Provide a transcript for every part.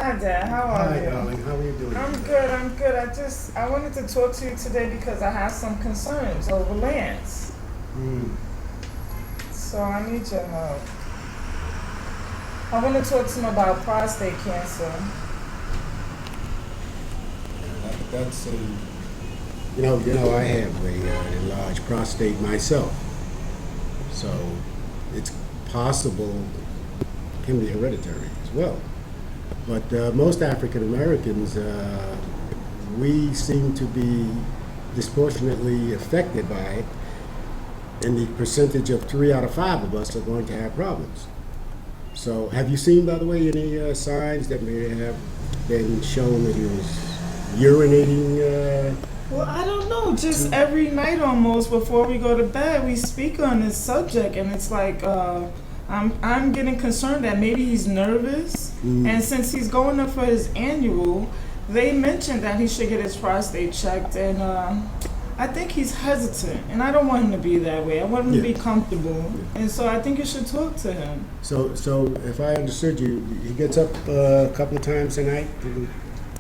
Hi, Dad. How are Hi, you? darling. How are you doing? I'm good. I'm good. I wanted to talk to you today because I have some concerns over Lance. So I need your help. I want to talk to him about prostate cancer. That's you know, I have a enlarged prostate myself, so it's possible it can be hereditary as well. But most African Americans, we seem to be disproportionately affected by it, and the percentage of 3 out of 5 of us are going to have problems. So, have you seen, by the way, any signs that may have been shown that he was urinating? Well, I don't know. Just every night almost before we go to bed, we speak on this subject, and it's like I'm getting concerned that maybe he's nervous, and since he's going up for his annual, they mentioned that he should get his prostate checked, and I think he's hesitant, and I don't want him to be that way. I want him to be comfortable, and so I think you should talk to him. So if I understood you, he gets up a couple of times a night?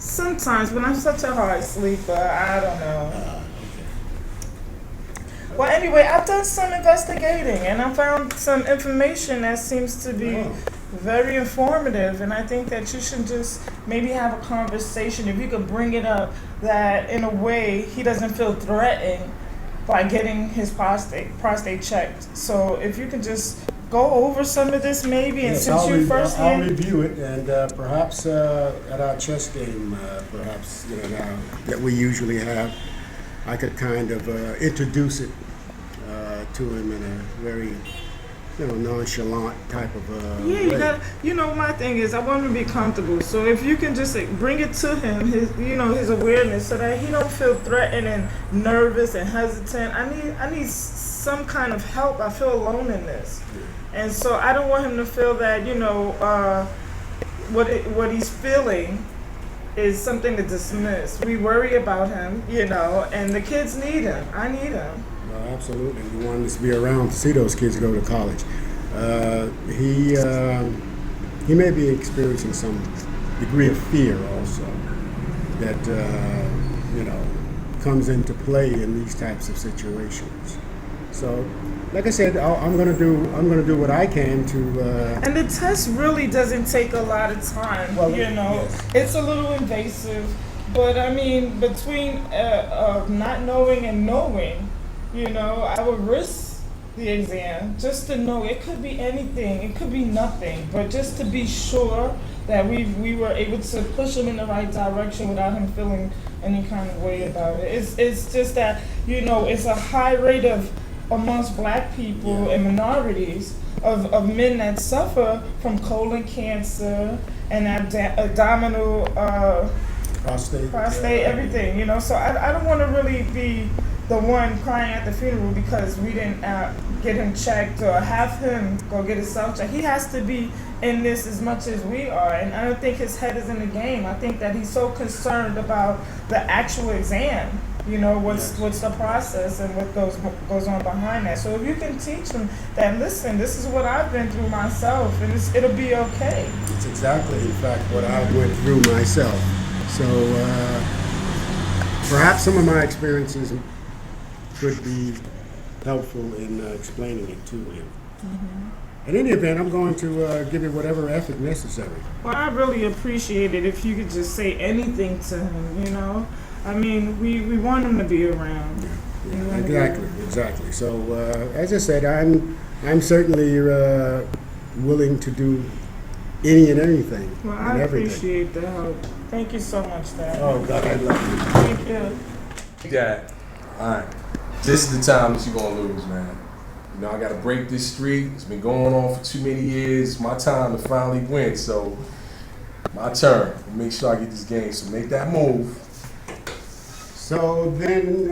Sometimes, but I'm such a hard sleeper, I don't know. Well, anyway, I've done some investigating, and I found some information that seems to be very informative, and I think that you should just maybe have a conversation, if you could bring it up, that in a way he doesn't feel threatened by getting his prostate checked. So if you could just go over some of this maybe, and since you first I'll review it, and perhaps at our chess game, perhaps, now that we usually have, I could kind of introduce it to him in a very, nonchalant type of yeah, you way. got. My thing is I want him to be comfortable. So if you can just bring it to him, his awareness, so that he don't feel threatened and nervous and hesitant. I need some kind of help. I feel alone in this, and so I don't want him to feel that what he's feeling is something to dismiss. We worry about him, and the kids need him. I need him. No, absolutely. We want us to be around to see those kids go to college. He may be experiencing some degree of fear also that comes into play in these types of situations. So, like I said, I'm gonna do what I can to. And the test really doesn't take a lot of time. Well, yes. It's a little invasive, but I mean, between not knowing and knowing, I would risk the exam just to know. It could be anything, it could be nothing, but just to be sure that we were able to push him in the right direction without him feeling any kind of way about it. It's just that it's a high rate of amongst black people and minorities of men that suffer from colon cancer and abdominal prostate, everything. So I don't want to really be the one crying at the funeral because we didn't get him checked or have him go get himself checked. He has to be in this as much as we are, and I don't think his head is in the game. I think that he's so concerned about the actual exam, what's the process and what goes on behind that. So if you can teach him that, listen, this is what I've been through myself, and it'll be okay. It's exactly, in fact, what I went through myself. So perhaps some of my experiences could be helpful in explaining it to him. In any event, I'm going to give you whatever effort necessary. Well, I really appreciate it if you could just say anything to him, I mean, we want him to be around. Yeah, exactly. So, as I said, I'm certainly willing to do any and anything. Well, and I everything. appreciate the help. Thank you so much, Dad. Oh, God, I love you. Thank you. Dad, all right. This is the time that you're going to lose, man. I got to break this streak. It's been going on for too many years. It's my time to finally win. So, my turn. Make sure I get this game. So, make that move. So then,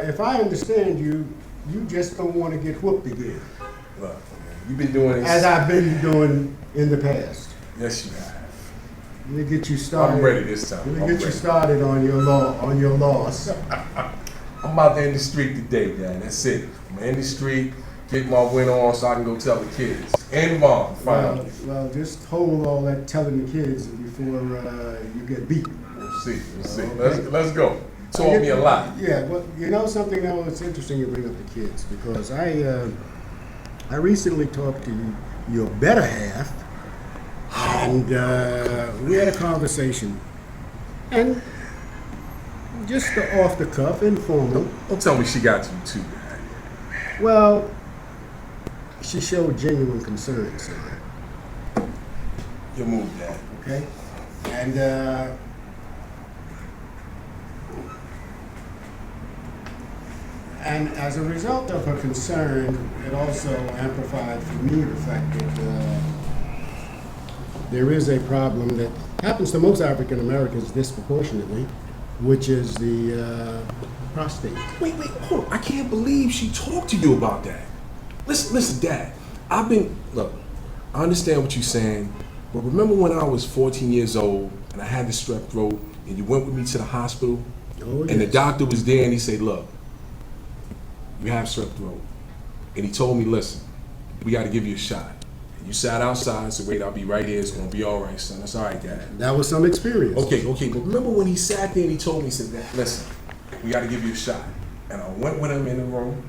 if I understand you, you just don't want to get whooped again. Look, you've been doing this. As I've been doing in the past. Yes, you have. Let me get you started. I'm ready this time. Let me get you started on your loss. I'm about to end the streak today, Dad. That's it. I'm going to end the streak. get my win on so I can go tell the kids and mom finally. Well, just hold all that telling the kids before you get beat. We'll see. Okay. Let's go. You taught me a lot. Yeah, well, you know something that was interesting you bring up the kids, because I recently talked to your better half, and we had a conversation, and just off the cuff, informal. Don't tell me she got you too bad. Well, she showed genuine concern, son. You move, Dad. Okay, and as a result of her concern, it also amplified for me the fact that there is a problem that happens to most African Americans disproportionately, which is the prostate. Wait, hold on. I can't believe she talked to you about that. Listen, Dad. Look, I understand what you're saying, but remember when I was 14 years old and I had the strep throat and you went with me to the hospital and the doctor was there and he said, look, you have strep throat. And he told me, listen, we got to give you a shot. And you sat outside and said, wait, I'll be right here. It's going to be all right, son. That's all right, Dad. That was some experience. Okay. But remember when he sat there and he told me, he said, listen, we got to give you a shot. And I went with him in the room.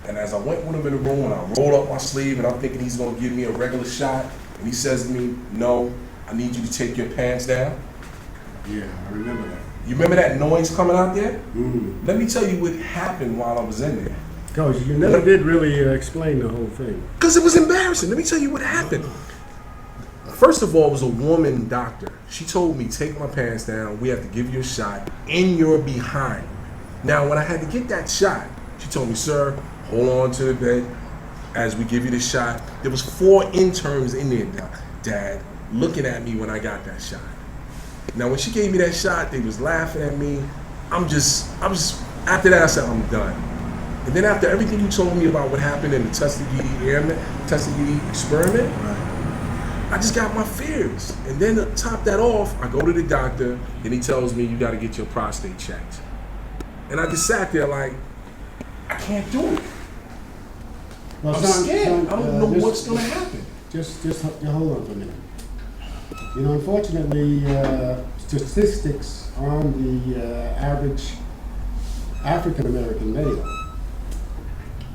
And as I went with him in the room and I rolled up my sleeve and I'm thinking he's going to give me a regular shot. And he says to me, no, I need you to take your pants down. Yeah, I remember that. You remember that noise coming out there? Mm. Let me tell you what happened while I was in there. Coach, you never did really explain the whole thing. Because it was embarrassing. Let me tell you what happened. First of all, it was a woman doctor. She told me, take my pants down. We have to give you a shot in your behind. Now, when I had to get that shot, she told me, sir, hold on to the bed as we give you the shot. There was 4 interns in there, Dad, looking at me when I got that shot. Now, when she gave me that shot, they was laughing at me. After that, I said, I'm done. And then after everything you told me about what happened in the Tuskegee experiment, I just got my fears. And then to top that off, I go to the doctor and he tells me you got to get your prostate checked. And I just sat there like, I can't do it. Well, I'm scared. I don't know what's going to happen. Just hold on for a minute. You know, unfortunately, statistics on the average African American male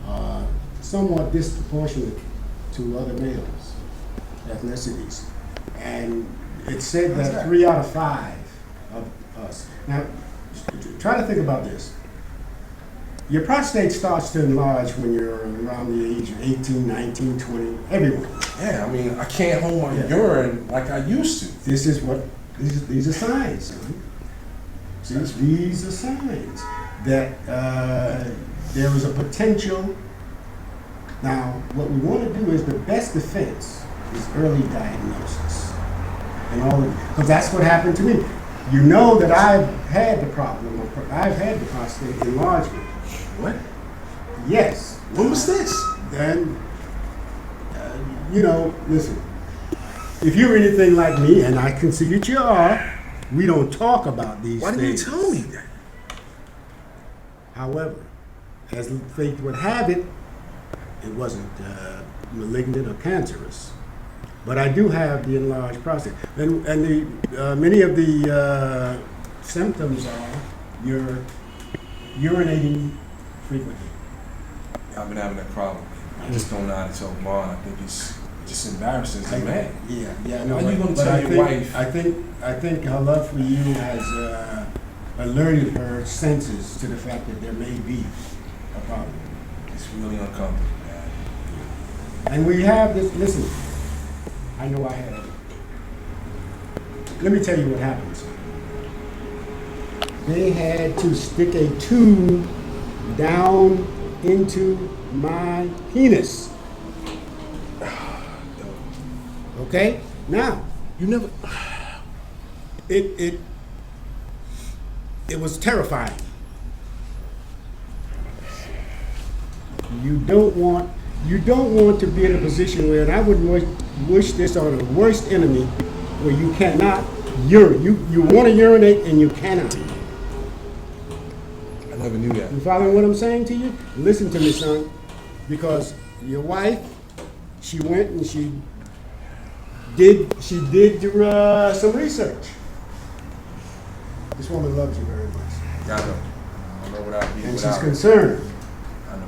are somewhat disproportionate to other males, ethnicities. And it's said that 3 out of 5 of us. Now, try to think about this. Your prostate starts to enlarge when you're around the age of 18, 19, 20, everyone. Yeah, I mean, I can't hold my urine like I used to. These are signs, son. These are signs that there is a potential. Now, what we want to do is the best defense is early diagnosis. Because that's what happened to me. You know that I've had the problem, I've had the prostate enlargement. What? Yes. When was this? Then, listen, if you're anything like me, and I can see that you are, we don't talk about these things. Why didn't you tell me that? However, as fate would have it, it wasn't malignant or cancerous. But I do have the enlarged prostate. And many of the symptoms are you're urinating frequently. I've been having that problem. I just don't know how to tell Mom. I think it's just embarrassing as a man. Yeah. How are you going to tell your wife? I think her love for you has alerted her senses to the fact that there may be a problem. It's really uncomfortable, man. And we have this. Listen, I know I have it. Let me tell you what happens. They had to stick a tube down into my penis. Okay? Now, You never. it was terrifying. You don't want to be in a position where, and I would wish this on the worst enemy, where you cannot urinate. You want to urinate and you cannot. I never knew that. You following what I'm saying to you? Listen to me, son. Because your wife, she went and she did some research. This woman loves you very much. I know. I don't know what I'd be And without she's her. concerned. I know.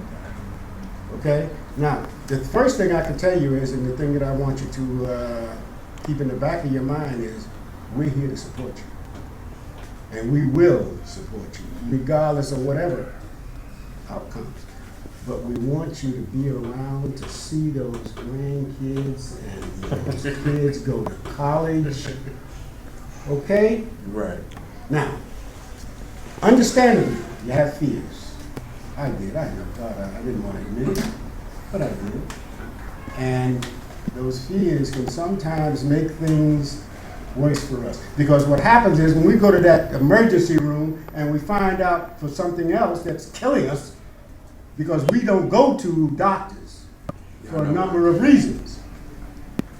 Okay? Now, the first thing I can tell you is, and the thing that I want you to keep in the back of your mind is, we're here to support you. And we will support you, regardless of whatever outcomes. But we want you to be around to see those grandkids and those kids go to college. Okay? Right. Now, understandably, you have fears. I did. I never thought I didn't want to admit it, but I did. And those fears can sometimes make things worse for us. Because what happens is when we go to that emergency room and we find out for something else that's killing us, because we don't go to doctors for a number of reasons.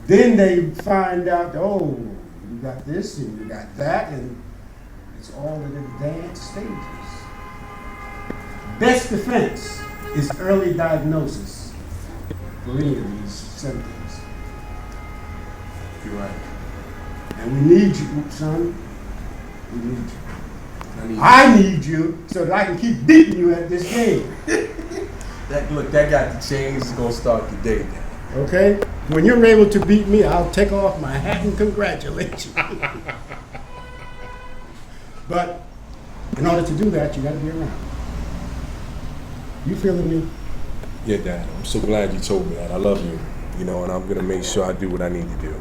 Then they find out, oh, you got this and you got that, and it's all in advanced stages. Best defense is early diagnosis for any of these symptoms. You're right. And we need you, son. We need you. I need you so that I can keep beating you at this game. That got to change. It's gonna start today. Okay? When you're able to beat me, I'll take off my hat and congratulate you. But in order to do that, you got to be around. You feeling me? Yeah, Dad. I'm so glad you told me that. I love you. You know, and I'm gonna make sure I do what I need to do.